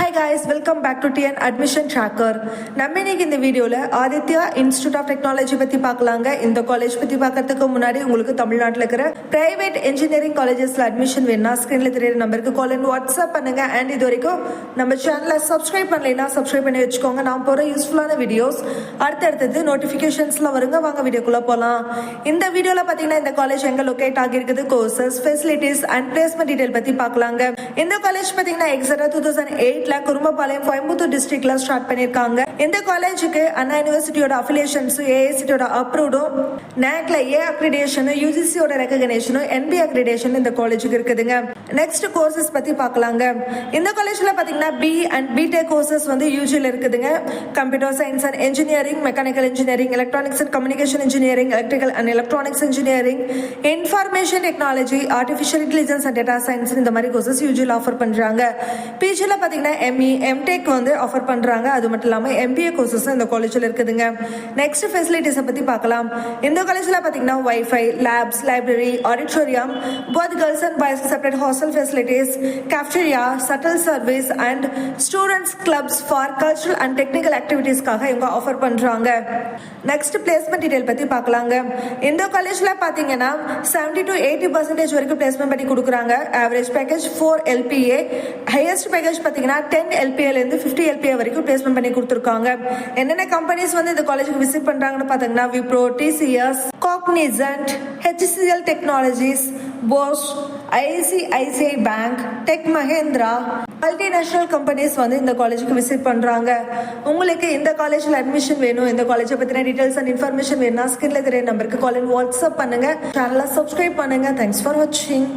Hi guys, welcome back to TN Admission Tracker. நம்ம இன்னைக்கு இந்த வீடியோல ஆதித்யா இன்ஸ்டிடியூட் ஆஃப் டெக்னாலஜி பத்தி பார்க்கலாங்க. இந்த காலேஜ் பத்தி பார்க்கறதுக்கு முன்னாடி உங்களுக்கு தமிழ்நாட்டில் இருக்கிற பிரைவேட் இன்ஜினியரிங் காலேஜஸ்ல அட்மிஷன் வேணும்னா ஸ்கிரீன்ல தெரியுற நம்பருக்கு கால் அண்ட் வாட்ஸ்அப் பண்ணுங்க. அண்ட் இது வரைக்கும் நம்ம சேனலை சப்ஸ்கிரைப் பண்ணலைன்னா சப்ஸ்கிரைப் பண்ணி வச்சுக்கோங்க. நான் போற யூஸ்ஃபுல்லான வீடியோஸ் அடுத்தடுத்தது நோட்டிபிகேஷன்ஸ்ல வருங்க. வாங்க வீடியோக்குள்ள போலாம். இந்த வீடியோல பாத்தீங்கன்னா இந்த காலேஜ் எங்க லொகேட் ஆகிருக்குது, courses, facilities and placement detail பத்தி பார்க்கலாங்க. இந்த காலேஜ் பாத்தீங்கன்னா எக்ஸாக்டா 2008 குரும்பபாளையம் கோயம்புத்தூர் டிஸ்ட்ரிக்ட்ல ஸ்டார்ட் பண்ணிருக்காங்க. இந்த காலேஜுக்கு அண்ணா யூனிவர்சிட்டியோட அஃபிலியேஷன்ஸ், ஏஐசியோட அப்ரூவ்டும், நேக்ல ஏ அக்ரிடேஷன், யூஜிசியோட ரெகக்னேஷனும், என்பி அக்ரிடேஷன் இந்த காலேஜுக்கு இருக்குதுங்க. நெக்ஸ்ட் கோர்சஸ் பத்தி பார்க்கலாங்க. இந்த காலேஜ்ல பாத்தீங்கன்னா பி அண்ட் பிடெக் கோர்சஸ் வந்து யூஜில இருக்குதுங்க. Computer science and engineering, mechanical engineering, electronics and communication engineering, electrical and electronics engineering, information technology, artificial intelligence and data science இந்த மாதிரி கோர்சஸ் யூஜில ஆஃபர் பண்றாங்க. பிஜில பாத்தீங்கன்னா எம்இ, எம்டெக் வந்து ஆஃபர் பண்றாங்க. அது மட்டும் இல்லாம எம்பிஏ கோர்சஸ் இந்த காலேஜ்ல இருக்குதுங்க. நெக்ஸ்ட் ஃபெசிலிட்டிஸ் பத்தி பார்க்கலாம். இந்த காலேஜ்ல பாத்தீங்கன்னா wifi, labs, library, auditorium, both girls and boys separate hostel facilities, cafeteria, shuttle service and students clubs for cultural and technical activitiesக்காக இவங்க ஆஃபர் பண்றாங்க. நெக்ஸ்ட் பிளேஸ்மெண்ட் டீடைல் பத்தி பார்க்கலாங்க. இந்த காலேஜ்ல பாத்தீங்கன்னா 70 to 80% வரைக்கும் பிளேஸ்மெண்ட் பண்ணி கொடுக்குறாங்க. Average package 4 LPA, highest package பாத்தீங்கன்னா 10 LPA ல இருந்து 50 LPA வரைக்கும் பிளேஸ்மெண்ட் பண்ணி கொடுத்துருக்காங்க. என்னென்ன கம்பெனிஸ் வந்து இந்த காலேஜுக்கு விசிட் பண்றாங்கன்னு பாத்தீங்கன்னா Wipro, TCS, Cognizant, HCL Technologies, Bosch, ICICI Bank, Tech Mahindra, multinational companies வந்து இந்த காலேஜுக்கு விசிட் பண்றாங்க. உங்களுக்கு இந்த காலேஜ்ல அட்மிஷன் வேணும், இந்த காலேஜை பத்தின டீடைல்ஸ் அண்ட் இன்ஃபர்மேஷன் வேணும்னா ஸ்கிரீன்ல தெரிய நம்பருக்கு கால் அண்ட் வாட்ஸ்அப் பண்ணுங்க. சேனலை சப்ஸ்கிரைப் பண்ணுங்க. தேங்க்ஸ் ஃபார் வாட்சிங்.